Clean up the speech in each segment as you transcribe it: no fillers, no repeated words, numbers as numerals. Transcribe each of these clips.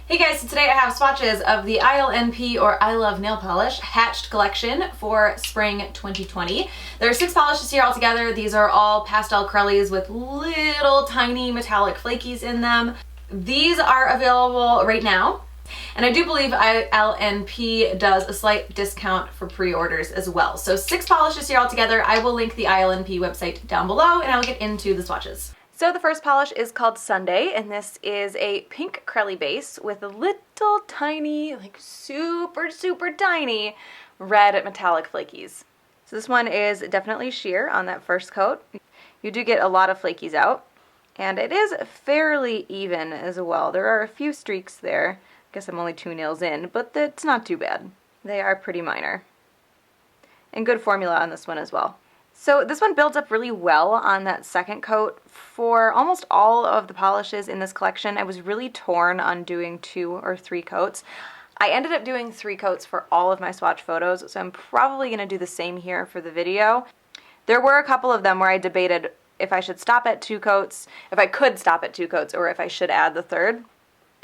Hey guys, so today I have swatches of the ILNP or I Love Nail Polish Hatched Collection for Spring 2020. There are 6 polishes here altogether. These are all pastel crellies with little tiny metallic flakies in them. These are available right now. And I do believe ILNP does a slight discount for pre-orders as well. So 6 polishes here altogether. I will link the ILNP website down below and I'll get into the swatches. So the first polish is called Sunday, and this is a pink crelly base with a little tiny, like super tiny red metallic flakies. So this one is definitely sheer on that first coat. You do get a lot of flakies out, and it is fairly even as well. There are a few streaks there. I guess I'm only 2 nails in, but it's not too bad. They are pretty minor. And good formula on this one as well. So this one builds up really well on that second coat. For almost all of the polishes in this collection, I was really torn on doing 2 or 3 coats. I ended up doing 3 coats for all of my swatch photos, so I'm probably going to do the same here for the video. There were a couple of them where I debated if I should stop at 2 coats, if I could stop at 2 coats, or if I should add the third.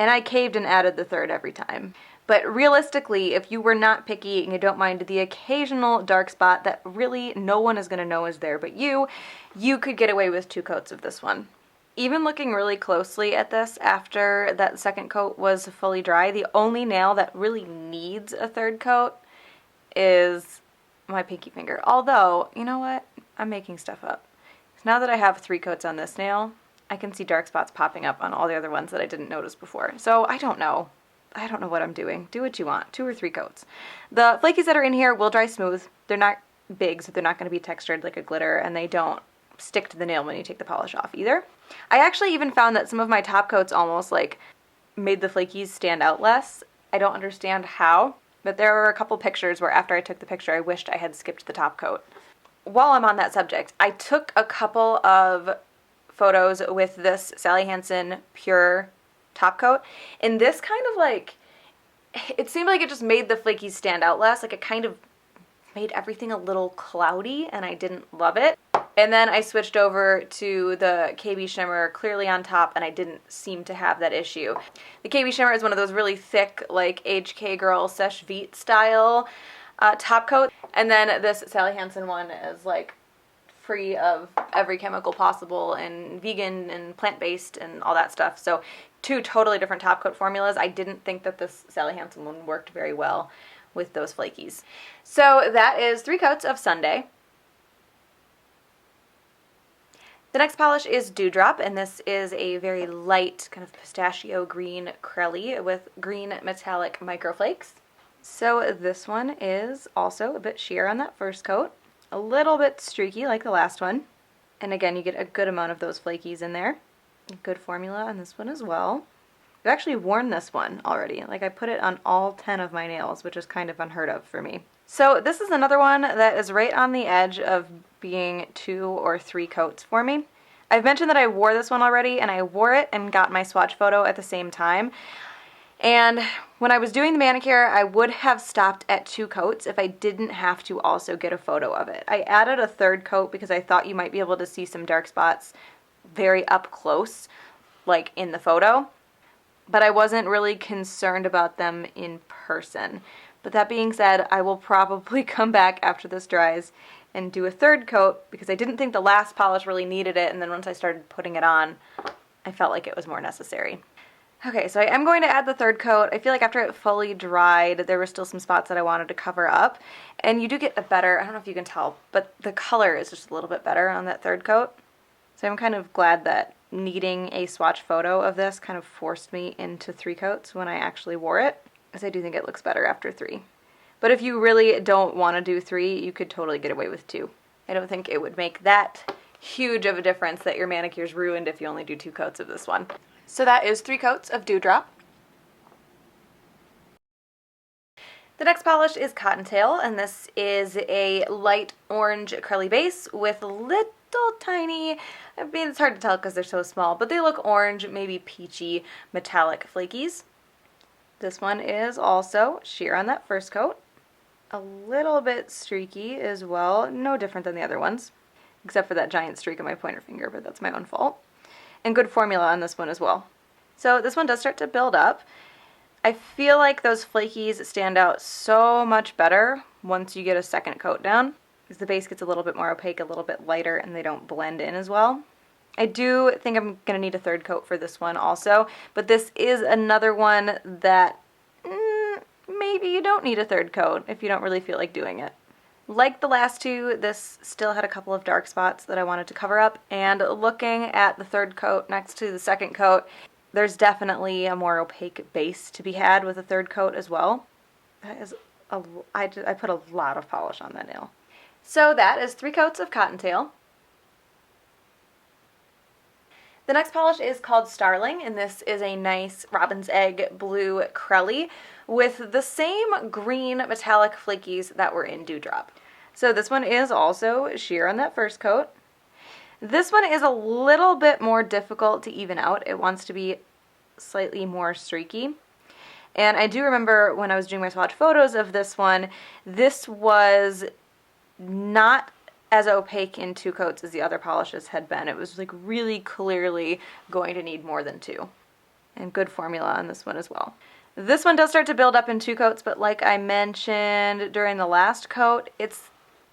And I caved and added the third every time. But realistically, if you were not picky and you don't mind the occasional dark spot that really no one is going to know is there but you could get away with 2 coats of this one. Even looking really closely at this after that second coat was fully dry, the only nail that really needs a third coat is my pinky finger. Although, you know what? I'm making stuff up. Now that I have 3 coats on this nail, I can see dark spots popping up on all the other ones that I didn't notice before. So I don't know. I don't know what I'm doing. Do what you want. 2 or 3 coats. The flakies that are in here will dry smooth. They're not big, so they're not going to be textured like a glitter, and they don't stick to the nail when you take the polish off either. I actually even found that some of my top coats almost like made the flakies stand out less. I don't understand how, but there were a couple pictures where after I took the picture, I wished I had skipped the top coat. While I'm on that subject, I took a couple of photos with this Sally Hansen Pure top coat, and this kind of like, it seemed like it just made the flakies stand out less. Like it kind of made everything a little cloudy, and I didn't love it. And then I switched over to the KBShimmer Clearly on Top, and I didn't seem to have that issue. The KBShimmer is one of those really thick, like HK Girl Seche Vite style top coat, and then this Sally Hansen one is like free of every chemical possible and vegan and plant-based and all that stuff. So 2 totally different top coat formulas. I didn't think that this Sally Hansen one worked very well with those flakies. So that is 3 coats of Sunday. The next polish is Dewdrop, and this is a very light kind of pistachio green crelly with green metallic microflakes. So this one is also a bit sheer on that first coat. A little bit streaky like the last one. And again, you get a good amount of those flakies in there. Good formula on this one as well. I've actually worn this one already. Like I put it on all 10 of my nails, which is kind of unheard of for me. So this is another one that is right on the edge of being 2 or 3 coats for me. I've mentioned that I wore this one already, and I wore it and got my swatch photo at the same time. And when I was doing the manicure, I would have stopped at 2 coats if I didn't have to also get a photo of it. I added a third coat because I thought you might be able to see some dark spots very up close, like in the photo. But I wasn't really concerned about them in person. But that being said, I will probably come back after this dries and do a third coat because I didn't think the last polish really needed it, and then once I started putting it on, I felt like it was more necessary. Okay, so I am going to add the third coat. I feel like after it fully dried, there were still some spots that I wanted to cover up. And you do get a better, I don't know if you can tell, but the color is just a little bit better on that third coat. So I'm kind of glad that needing a swatch photo of this kind of forced me into 3 coats when I actually wore it, because I do think it looks better after 3. But if you really don't want to do 3, you could totally get away with 2. I don't think it would make that huge of a difference that your manicure's ruined if you only do 2 coats of this one. So that is 3 coats of Dewdrop. The next polish is Cottontail, and this is a light orange curly base with little tiny, I mean it's hard to tell because they're so small, but they look orange, maybe peachy, metallic flakies. This one is also sheer on that first coat. A little bit streaky as well, no different than the other ones, except for that giant streak on my pointer finger, but that's my own fault. And good formula on this one as well. So this one does start to build up. I feel like those flakies stand out so much better once you get a second coat down, because the base gets a little bit more opaque, a little bit lighter, and they don't blend in as well. I do think I'm going to need a third coat for this one also, but this is another one that maybe you don't need a third coat if you don't really feel like doing it. Like the last two, this still had a couple of dark spots that I wanted to cover up, and looking at the third coat next to the second coat, there's definitely a more opaque base to be had with a third coat as well. That is I put a lot of polish on that nail. So that is 3 coats of Cottontail. The next polish is called Starling, and this is a nice robin's egg blue Crelly with the same green metallic flakies that were in Dewdrop. So this one is also sheer on that first coat. This one is a little bit more difficult to even out. It wants to be slightly more streaky. And I do remember when I was doing my swatch photos of this one, this was not as opaque in 2 coats as the other polishes had been. It was like really clearly going to need more than 2. And good formula on this one as well. This one does start to build up in 2 coats, but like I mentioned during the last coat, it's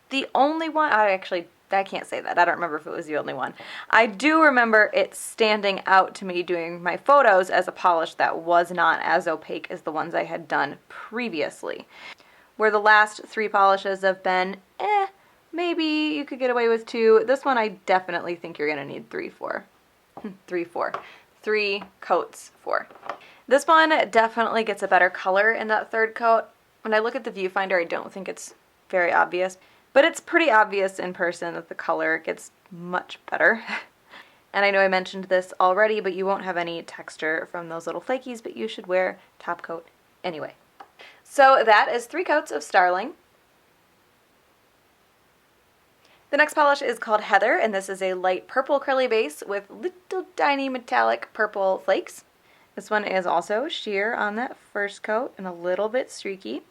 the only one. I can't say that. I don't remember if it was the only one. I do remember it standing out to me doing my photos as a polish that was not as opaque as the ones I had done previously. Where the last 3 polishes have been, maybe you could get away with 2. This one I definitely think you're going to need 3 for. 3 coats for. This one definitely gets a better color in that third coat. When I look at the viewfinder, I don't think it's very obvious, but it's pretty obvious in person that the color gets much better. And I know I mentioned this already, but you won't have any texture from those little flakies, but you should wear top coat anyway. So that is 3 coats of Starling. The next polish is called Heather, and this is a light purple curly base with little tiny metallic purple flakes. This one is also sheer on that first coat and a little bit streaky,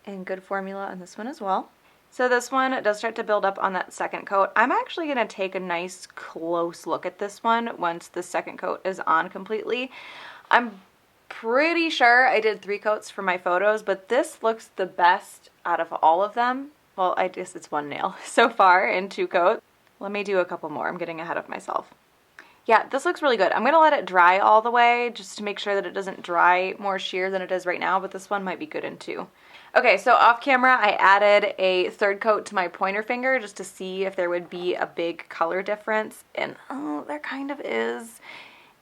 and good formula on this one as well. So this one does start to build up on that second coat. I'm actually going to take a nice close look at this one once the second coat is on completely. I'm pretty sure I did 3 coats for my photos, but this looks the best out of all of them. Well, I guess it's 1 nail so far in 2 coats. Let me do a couple more. I'm getting ahead of myself. Yeah, this looks really good. I'm going to let it dry all the way just to make sure that it doesn't dry more sheer than it is right now, but this one might be good in 2. Okay, so off camera, I added a third coat to my pointer finger just to see if there would be a big color difference, and oh, there kind of is.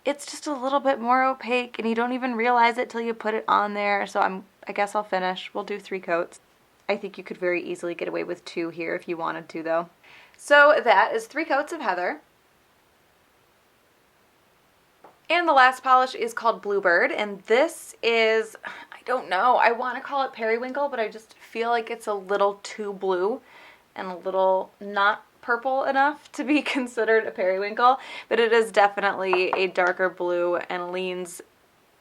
It's just a little bit more opaque, and you don't even realize it till you put it on there, so I guess I'll finish. We'll do 3 coats. I think you could very easily get away with 2 here if you wanted to, though. So that is 3 coats of Heather. And the last polish is called Bluebird, and this is, I don't know, I want to call it periwinkle, but I just feel like it's a little too blue and a little not purple enough to be considered a periwinkle, but it is definitely a darker blue and leans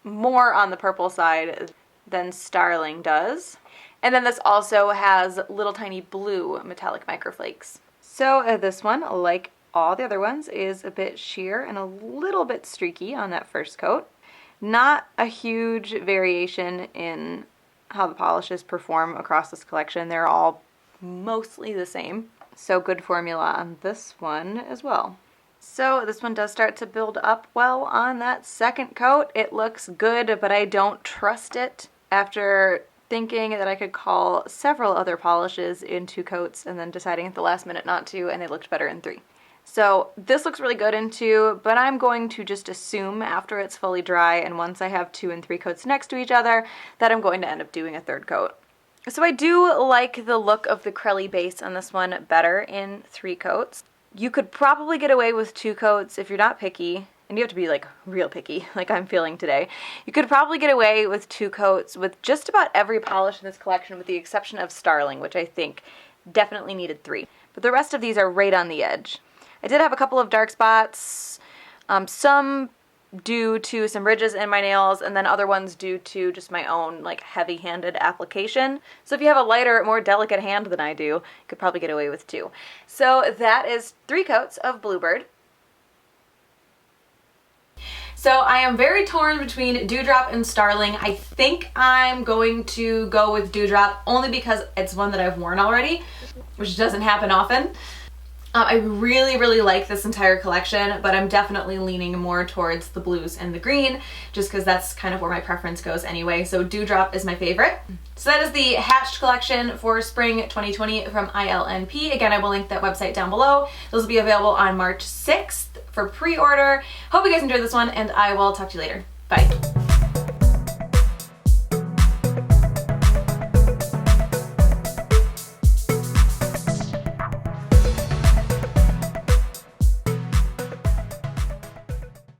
more on the purple side than Starling does. And then this also has little tiny blue metallic microflakes. So this one, like all the other ones, is a bit sheer and a little bit streaky on that first coat. Not a huge variation in how the polishes perform across this collection. They're all mostly the same. So good formula on this one as well. So this one does start to build up well on that second coat. It looks good, but I don't trust it after thinking that I could call several other polishes in 2 coats and then deciding at the last minute not to, and they looked better in 3. So this looks really good in 2, but I'm going to just assume after it's fully dry and once I have 2 and 3 coats next to each other that I'm going to end up doing a third coat. So I do like the look of the Crelly base on this one better in 3 coats. You could probably get away with 2 coats if you're not picky, and you have to be like real picky, like I'm feeling today. You could probably get away with 2 coats with just about every polish in this collection with the exception of Starling, which I think definitely needed 3. But the rest of these are right on the edge. I did have a couple of dark spots, some due to some ridges in my nails, and then other ones due to just my own like heavy-handed application. So if you have a lighter, more delicate hand than I do, you could probably get away with 2. So that is 3 coats of Bluebird. So I am very torn between Dewdrop and Starling. I think I'm going to go with Dewdrop only because it's one that I've worn already, which doesn't happen often. I really, really like this entire collection, but I'm definitely leaning more towards the blues and the green, just because that's kind of where my preference goes anyway. So Dewdrop is my favorite. So that is the Hatched collection for spring 2020 from ILNP. Again, I will link that website down below. Those will be available on March 6th for pre-order. Hope you guys enjoyed this one, and I will talk to you later. Bye.